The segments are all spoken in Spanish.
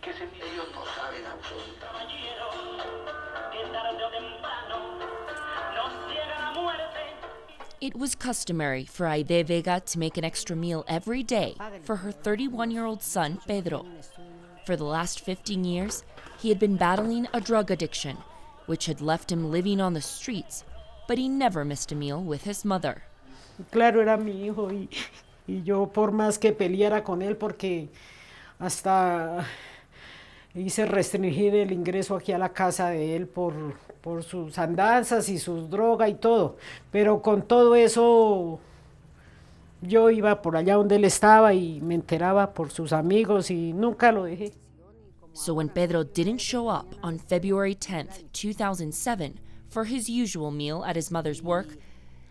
Ellos no saben absolutamente. It was customary for Aide Vega to make an extra meal every day for her 31-year-old son, Pedro. For the last 15 years, he had been battling a drug addiction, which had left him living on the streets, but he never missed a meal with his mother. Claro, era mi hijo y yo por más que peleara con él, porque hasta hice restringir el ingreso aquí a la casa de él por sus andanzas y sus drogas y todo. Pero con todo eso yo iba por allá donde él estaba y me enteraba por sus amigos y nunca lo dejé. So when Pedro didn't show up on February 10th, 2007 for his usual meal at his mother's work,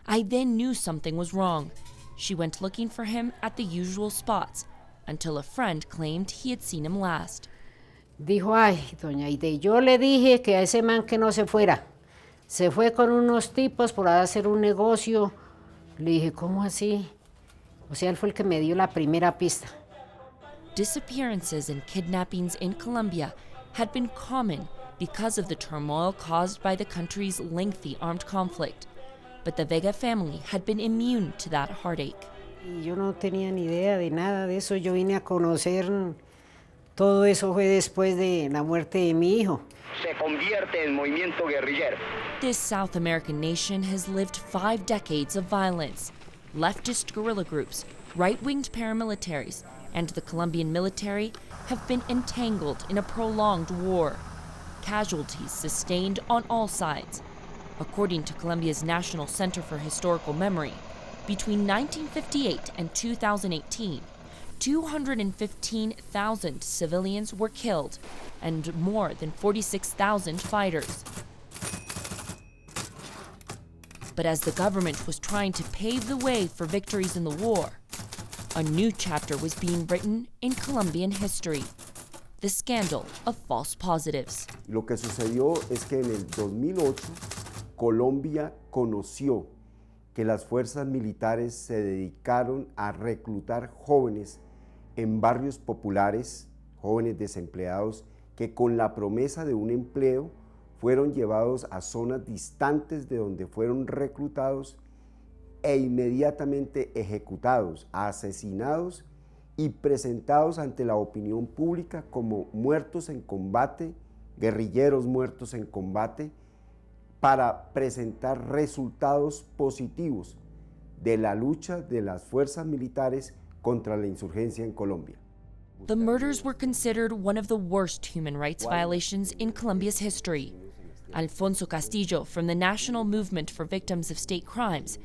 I then knew something was wrong. She went looking for him at the usual spots until a friend claimed he had seen him last. Dijo, ay, doña Aide, yo le dije que a ese man que no se fuera. Se fue con unos tipos por hacer un negocio. Le dije, ¿cómo así? O sea, él fue el que me dio la primera pista. Disappearances and kidnappings in Colombia had been common because of the turmoil caused by the country's lengthy armed conflict. But the Vega family had been immune to that heartache. Y yo no tenía ni idea de nada de eso. Yo vine a conocer, todo eso fue después de la muerte de mi hijo. Se convierte en movimiento guerrillero. This South American nation has lived 5 decades of violence. Leftist guerrilla groups, right-winged paramilitaries, and the Colombian military have been entangled in a prolonged war. Casualties sustained on all sides. According to Colombia's National Center for Historical Memory, between 1958 and 2018, 215,000 civilians were killed and more than 46,000 fighters. But as the government was trying to pave the way for victories in the war, a new chapter was being written in Colombian history, the scandal of false positives. Lo que sucedió es que en el 2008, Colombia conoció que las fuerzas militares se dedicaron a reclutar jóvenes en barrios populares, jóvenes desempleados, que con la promesa de un empleo fueron llevados a zonas distantes de donde fueron reclutados e inmediatamente ejecutados, asesinados y presentados ante la opinión pública como muertos en combate, guerrilleros muertos en combate, para presentar resultados positivos de la lucha de las fuerzas militares contra la insurgencia en Colombia. The murders were considered one of the worst human rights violations in Colombia's history. Alfonso Castillo, from the National Movement for Victims of State Crimes,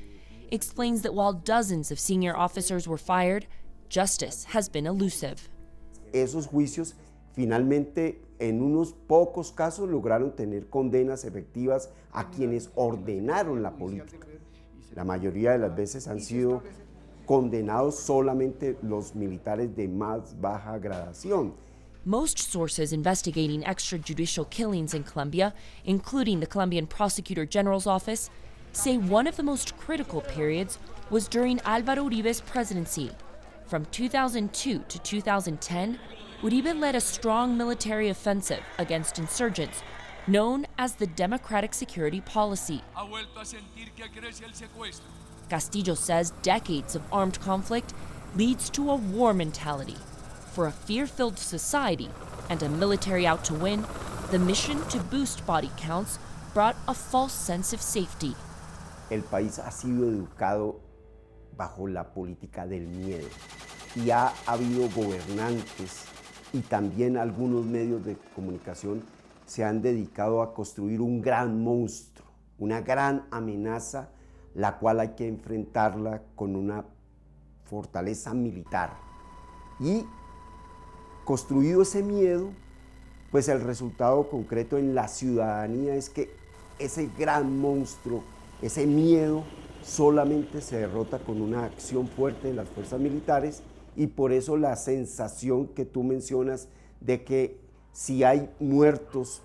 explains that while dozens of senior officers were fired, justice has been elusive. Esos juicios finalmente en unos pocos casos lograron tener condenas efectivas a quienes ordenaron la política. La mayoría de las veces han sido condenados solamente los militares de más baja gradación. Most sources investigating extrajudicial killings in Colombia, including the Colombian Prosecutor General's office, say one of the most critical periods was during Álvaro Uribe's presidency. From 2002 to 2010, Uribe led a strong military offensive against insurgents known as the Democratic Security Policy. Castillo says decades of armed conflict leads to a war mentality. For a fear-filled society and a military out to win, the mission to boost body counts brought a false sense of safety. El país ha sido educado bajo la política del miedo y ha habido gobernantes y también algunos medios de comunicación se han dedicado a construir un gran monstruo, una gran amenaza, la cual hay que enfrentarla con una fortaleza militar. Y construido ese miedo, pues el resultado concreto en la ciudadanía es que ese gran monstruo, ese miedo, solamente se derrota con una acción fuerte de las fuerzas militares, y por eso la sensación que tú mencionas de que si hay muertos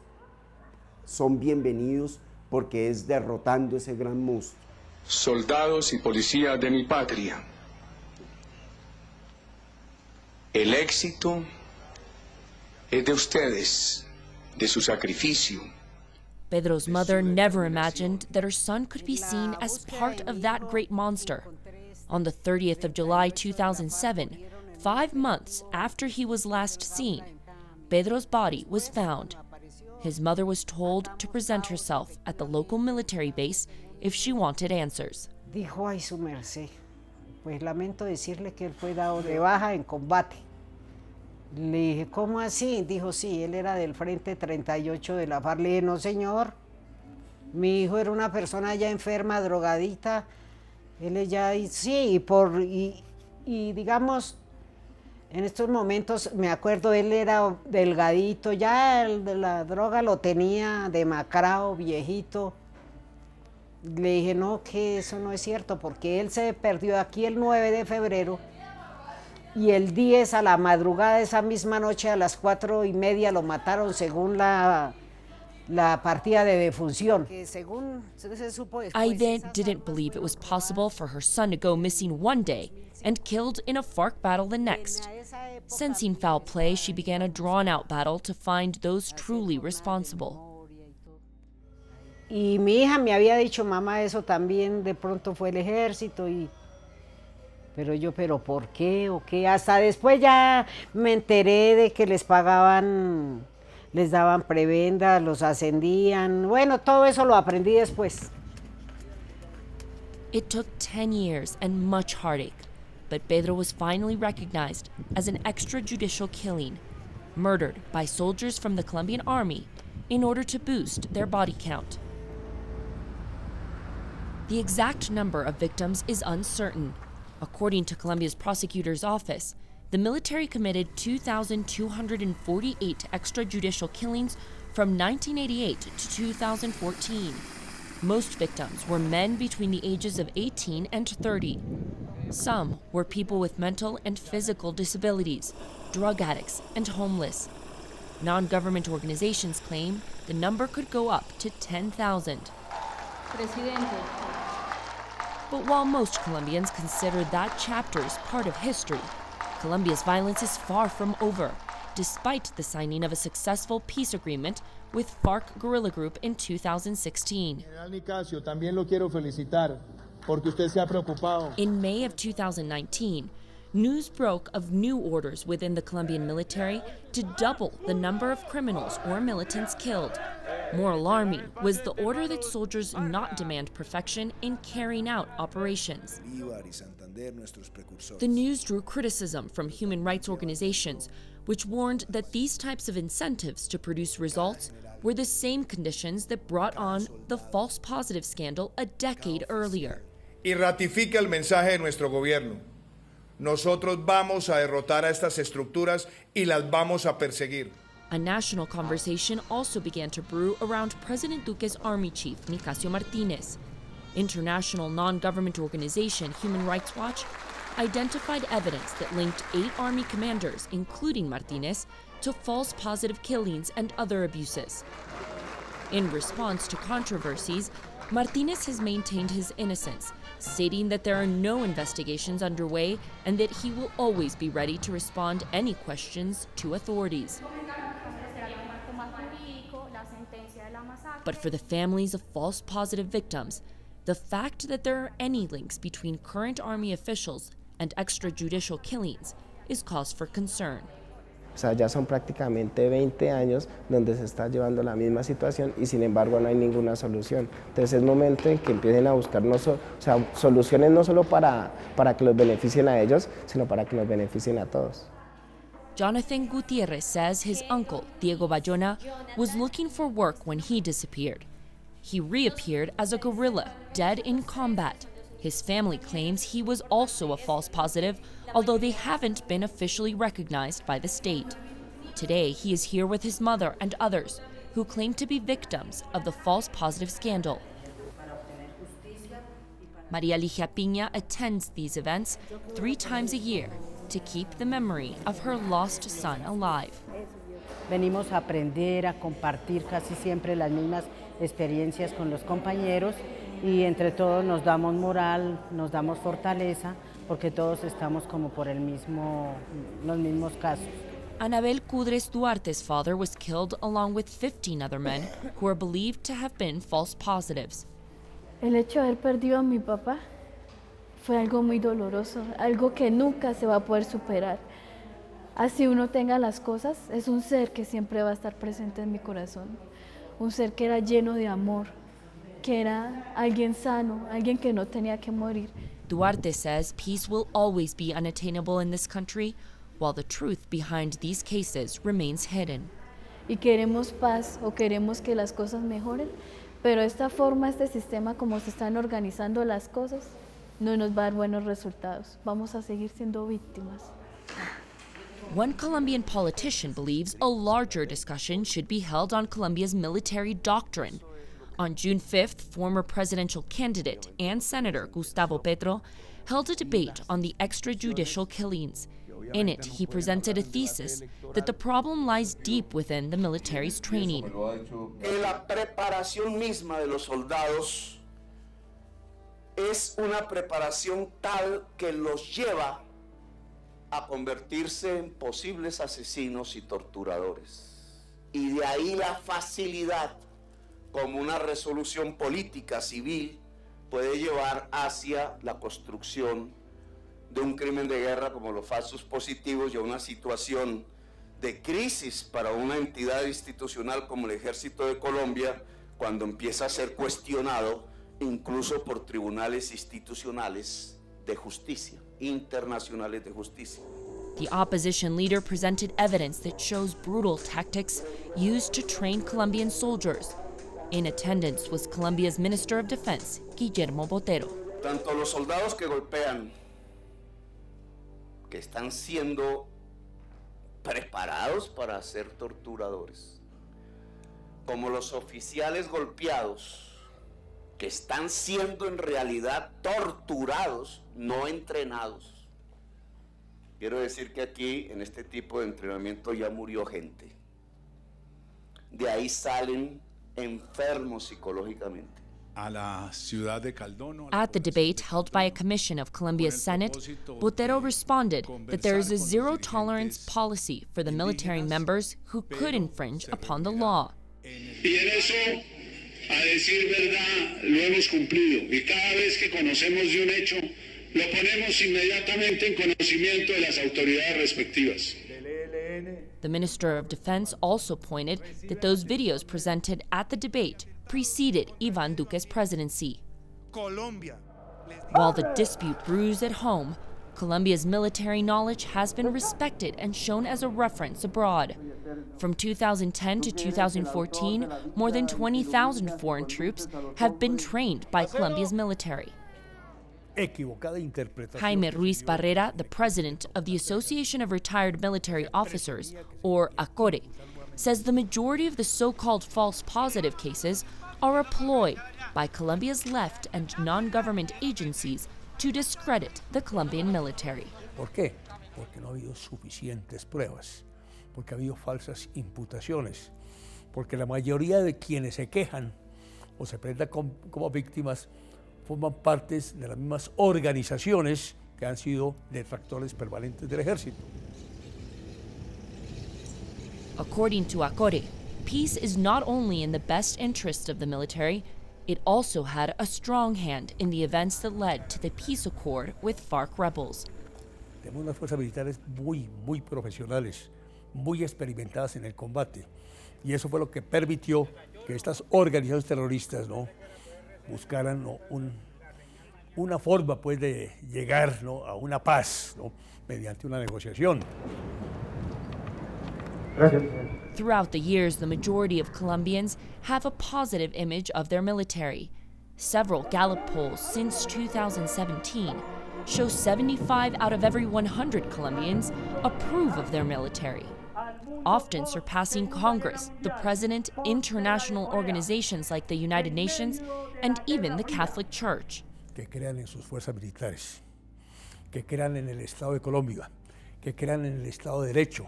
son bienvenidos porque es derrotando ese gran monstruo. Soldados y policías de mi patria, el éxito es de ustedes, de su sacrificio. Pedro's mother never imagined that her son could be seen as part of that great monster. On the 30th of July 2007, 5 months after he was last seen, Pedro's body was found. His mother was told to present herself at the local military base if she wanted answers. Dijo, ay, su merced, pues lamento decirle que él fue dado de baja en combate. Le dije, ¿cómo así? Dijo, sí, él era del Frente 38 de la FARC. Le dije, no, señor, mi hijo era una persona ya enferma, drogadita. Él ya, sí, y digamos, en estos momentos, me acuerdo, él era delgadito, ya la droga lo tenía demacrado, viejito. Le dije, no, que eso no es cierto, porque él se perdió aquí el 9 de febrero y el 10 a la madrugada de esa misma noche, a las 4:30, lo mataron según la partida de defunción. Aide didn't believe it was possible for her son to go missing one day and killed in a FARC battle the next. Sensing foul play, she began a drawn-out battle to find those truly responsible. Y mi hija me había dicho, mamá, eso también de pronto fue el ejército. Pero yo, ¿pero por qué o qué? Hasta después ya me enteré de que les pagaban, les daban prebenda, los ascendían. Bueno, todo eso lo aprendí después. It took 10 years and much heartache, but Pedro was finally recognized as an extrajudicial killing, murdered by soldiers from the Colombian army in order to boost their body count. The exact number of victims is uncertain. According to Colombia's prosecutor's office, the military committed 2,248 extrajudicial killings from 1988 to 2014. Most victims were men between the ages of 18 and 30. Some were people with mental and physical disabilities, drug addicts, and homeless. Non-government organizations claim the number could go up to 10,000. But while most Colombians consider that chapter as part of history, Colombia's violence is far from over, despite the signing of a successful peace agreement with FARC guerrilla group in 2016. In May of 2019, news broke of new orders within the Colombian military to double the number of criminals or militants killed. More alarming was the order that soldiers not demand perfection in carrying out operations. The news drew criticism from human rights organizations, which warned that these types of incentives to produce results were the same conditions that brought on the false positive scandal a decade earlier. Y ratifica el mensaje de nuestro gobierno. Nosotros vamos a derrotar a estas estructuras y las vamos a perseguir. A national conversation also began to brew around President Duque's army chief, Nicasio Martinez. International non-government organization Human Rights Watch identified evidence that linked 8 army commanders, including Martinez, to false positive killings and other abuses. In response to controversies, Martinez has maintained his innocence, stating that there are no investigations underway and that he will always be ready to respond any questions to authorities. But for the families of false positive victims, the fact that there are any links between current army officials and extrajudicial killings is cause for concern. O sea, ya son prácticamente 20 años donde se está llevando la misma situación y sin embargo no hay ninguna solución. Entonces es momento en que empiecen a buscar soluciones no solo para que los beneficien a ellos, sino para que nos beneficien a todos. Jonathan Gutierrez says his uncle, Diego Bayona, was looking for work when he disappeared. He reappeared as a guerrilla, dead in combat. His family claims he was also a false positive, although they haven't been officially recognized by the state. Today, he is here with his mother and others who claim to be victims of the false positive scandal. Maria Ligia Piña attends these events 3 times a year to keep the memory of her lost son alive. Venimos a aprender, a compartir casi siempre las mismas experiencias con los compañeros y entre todos nos damos moral, nos damos fortaleza, porque todos estamos como por los mismos casos. Anabel Cudres Duarte's father was killed along with 15 other men who are believed to have been false positives. El hecho de haber perdido a mi papá fue algo muy doloroso, algo que nunca se va a poder superar. Así uno tenga las cosas, es un ser que siempre va a estar presente en mi corazón. Un ser que era lleno de amor, que era alguien sano, alguien que no tenía que morir. Duarte says peace will always be unattainable in this country, while the truth behind these cases remains hidden. Y queremos paz o queremos que las cosas mejoren, pero esta forma, este sistema, como se están organizando las cosas, no nos va a dar buenos resultados. Vamos a seguir siendo víctimas. One Colombian politician believes a larger discussion should be held on Colombia's military doctrine. On June 5th, former presidential candidate and Senator Gustavo Petro held a debate on the extrajudicial killings. In it, he presented a thesis that the problem lies deep within the military's training. La preparación misma de los soldados es una preparación tal que los lleva a convertirse en posibles asesinos y torturadores. Y de ahí la facilidad como una resolución política civil puede llevar hacia la construcción de un crimen de guerra como los falsos positivos y a una situación de crisis para una entidad institucional como el Ejército de Colombia cuando empieza a ser cuestionado incluso por tribunales institucionales de justicia, internacionales de justicia. The opposition leader presented evidence that shows brutal tactics used to train Colombian soldiers. In attendance was Colombia's Minister of Defense, Guillermo Botero. Tanto los soldados que golpean, que están siendo preparados para ser torturadores, como los oficiales golpeados, que están siendo en realidad torturados, no entrenados. Quiero decir que aquí, en este tipo de entrenamiento, ya murió gente. De ahí salen enfermos psicológicamente. At the debate held by a commission of Colombia's Senate, Botero responded that there is a zero-tolerance policy for the military members who could infringe upon the law. Y en eso, a decir verdad, lo hemos cumplido. Y cada vez que conocemos de un hecho, lo ponemos inmediatamente en conocimiento de las autoridades respectivas. The Minister of Defense also pointed that those videos presented at the debate preceded Ivan Duque's presidency. While the dispute brews at home, Colombia's military knowledge has been respected and shown as a reference abroad. From 2010 to 2014, more than 20,000 foreign troops have been trained by Colombia's military. Jaime Ruiz Barrera, the president of the Association of Retired Military Officers, or ACORE, says the majority of the so-called false positive cases are a ploy by Colombia's left and non-government agencies to discredit the Colombian military. ¿Por qué? Porque no ha habido suficientes pruebas, porque ha habido falsas imputaciones, porque la mayoría de quienes se quejan o se presentan como víctimas forman partes de las mismas organizaciones que han sido detractores permanentes del ejército. According to ACORE, peace is not only in the best interest of the military, it also had a strong hand in the events that led to the peace accord with FARC rebels. Tenemos unas fuerzas militares muy profesionales, muy experimentadas en el combate, y eso fue lo que permitió que estas organizaciones terroristas, ¿no?, buscaran, ¿no?, una forma, pues, de llegar, ¿no?, a una paz, ¿no?, mediante una negociación. Throughout the years, the majority of Colombians have a positive image of their military. Several Gallup polls since 2017 show 75 out of every 100 Colombians approve of their military, often surpassing Congress, the president, international organizations like the United Nations, and even the Catholic Church. Que crean en sus fuerzas militares, que crean en el Estado de Colombia, que crean en el Estado de Derecho,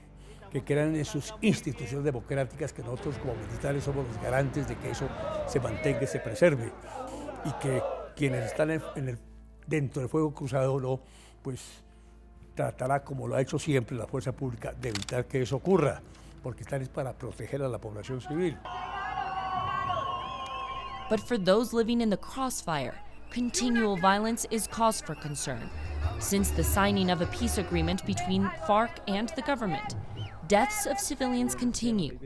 que crean en sus instituciones democráticas, que nosotros como militares somos los garantes de que eso se mantenga y se preserve, y que quienes están dentro del fuego cruzado, ¿no?, pues tratará, como lo ha hecho siempre la fuerza pública, de evitar que eso ocurra, porque están es para proteger a la población civil. But for those living in the crossfire, continual violence is cause for concern. Since the signing of a peace agreement between FARC and the government, deaths of civilians continue.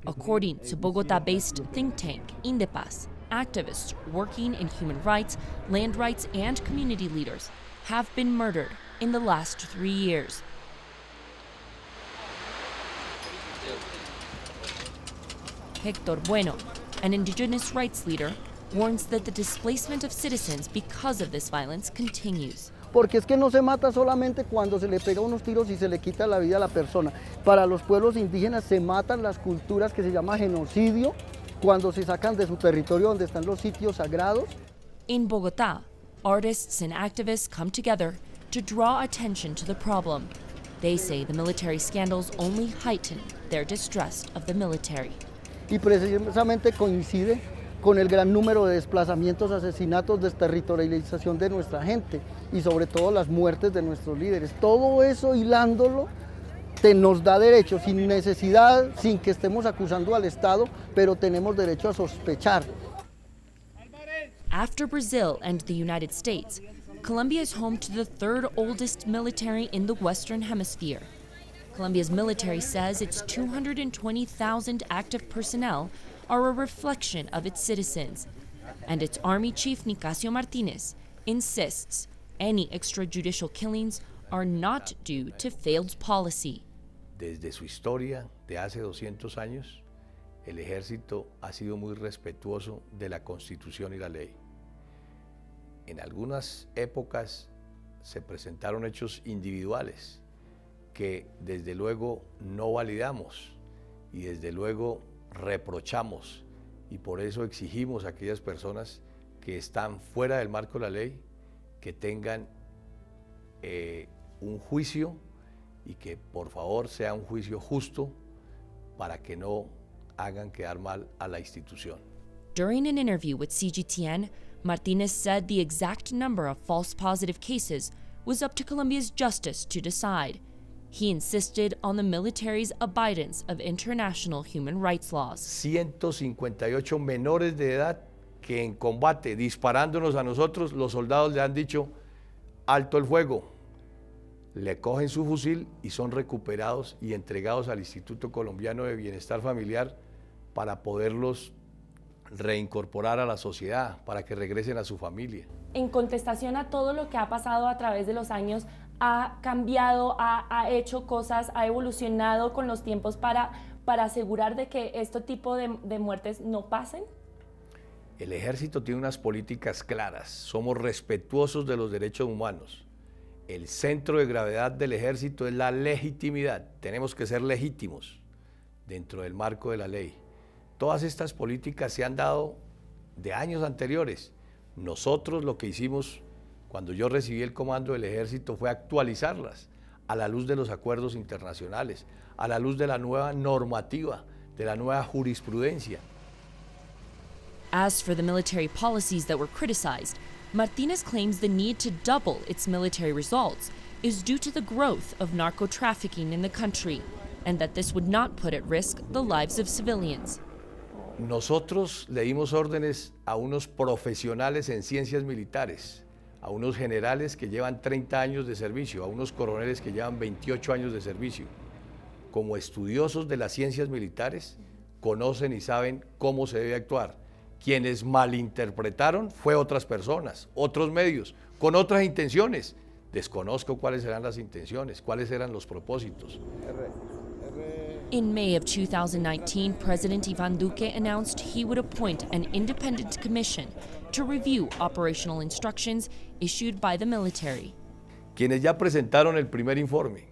According to Bogota-based think tank Indepaz, activists working in human rights, land rights, and community leaders have been murdered in the last 3 years. Héctor Bueno, an indigenous rights leader, warns that the displacement of citizens because of this violence continues. Porque es que no se mata solamente cuando se le pega unos tiros y se le quita la vida a la persona. Para los pueblos indígenas se matan las culturas que se llama genocidio cuando se sacan de su territorio donde están los sitios sagrados. In Bogotá, artists and activists come together to draw attention to the problem. They say the military scandals only heighten their distrust of the military. Y precisamente coincide con el gran número de desplazamientos, asesinatos, desterritorialización de nuestra gente y sobre todo las muertes de nuestros líderes. Todo eso hilándolo nos da derecho, sin necesidad, sin que estemos acusando al Estado, pero tenemos derecho a sospechar. After Brazil and the United States, Colombia is home to the third oldest military in the Western Hemisphere. Colombia's military says its 220,000 active personnel are a reflection of its citizens, and its Army Chief Nicasio Martinez insists any extrajudicial killings are not due to failed policy. Desde su historia de hace 200 años, el ejército ha sido muy respetuoso de la Constitución y la ley. En algunas épocas se presentaron hechos individuales que desde luego no validamos y desde luego reprochamos, y por eso exigimos a aquellas personas que están fuera del marco de la ley que tengan un juicio y que por favor sea un juicio justo para que no hagan quedar mal a la institución. During an interview with CGTN, Martinez said the exact number of false positive cases was up to Colombia's justice to decide. He insisted on the military's abidance of international human rights laws. 158 menores de edad que en combate, disparándonos a nosotros, los soldados le han dicho, alto el fuego. Le cogen su fusil y son recuperados y entregados al Instituto Colombiano de Bienestar Familiar para poderlos reincorporar a la sociedad, para que regresen a su familia. En contestación a todo lo que ha pasado a través de los años, ha cambiado, ha hecho cosas, ha evolucionado con los tiempos para asegurar de que este tipo de muertes no pasen? El ejército tiene unas políticas claras, somos respetuosos de los derechos humanos. El centro de gravedad del ejército es la legitimidad, tenemos que ser legítimos dentro del marco de la ley. Todas estas políticas se han dado de años anteriores. Nosotros lo que hicimos cuando yo recibí el comando del ejército fue actualizarlas a la luz de los acuerdos internacionales, a la luz de la nueva normativa, de la nueva jurisprudencia. As for the military policies that were criticized, Martinez claims the need to double its military results is due to the growth of narco-trafficking in the country, and that this would not put at risk the lives of civilians. Nosotros le dimos órdenes a unos profesionales en ciencias militares, a unos generales que llevan 30 años de servicio, a unos coroneles que llevan 28 años de servicio. Como estudiosos de las ciencias militares, conocen y saben cómo se debe actuar. Quienes malinterpretaron fue otras personas, otros medios, con otras intenciones. Desconozco cuáles eran las intenciones, cuáles eran los propósitos. In May of 2019, President Ivan Duque announced he would appoint an independent commission to review operational instructions issued by the military. Quienes ya presentaron el primer informe,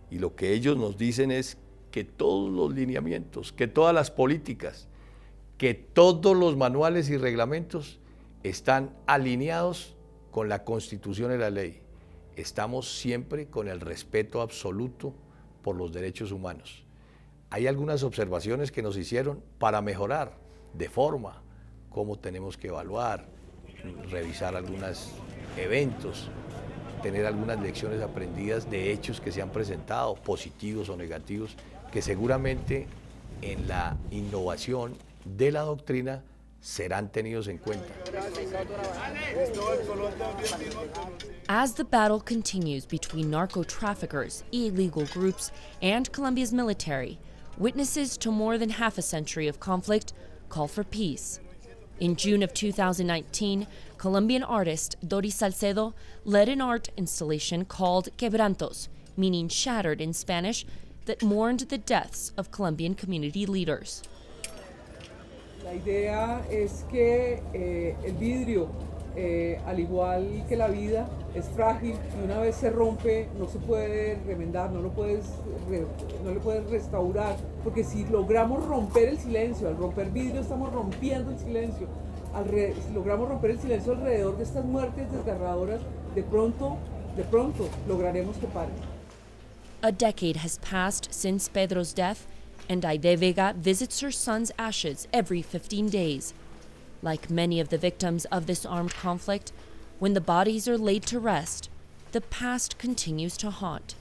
y lo que ellos nos dicen es que todos los lineamientos, que todas las políticas, que todos los manuales y reglamentos están alineados con la Constitución y la ley. Estamos siempre con el respeto absoluto por los derechos humanos. Hay algunas observaciones que nos hicieron para mejorar de forma, cómo tenemos que evaluar, revisar algunos eventos, tener algunas lecciones aprendidas de hechos que se han presentado, positivos o negativos, que seguramente en la innovación de la doctrina serán tenidos en cuenta. As the battle continues between narco-traffickers, illegal groups, and Colombia's military, witnesses to more than half a century of conflict call for peace. In June of 2019, Colombian artist Doris Salcedo led an art installation called Quebrantos, meaning shattered in Spanish, that mourned the deaths of Colombian community leaders. La idea es que el vidrio, al igual que la vida, es frágil y una vez se rompe no se puede remendar, no le puedes restaurar, porque si logramos romper el silencio, al romper vidrio estamos rompiendo el silencio, si logramos romper el silencio alrededor de estas muertes desgarradoras, de pronto lograremos que paren. A decade has passed since Pedro's death, and Aide Vega visits her son's ashes every 15 days. Like many of the victims of this armed conflict, when the bodies are laid to rest, the past continues to haunt.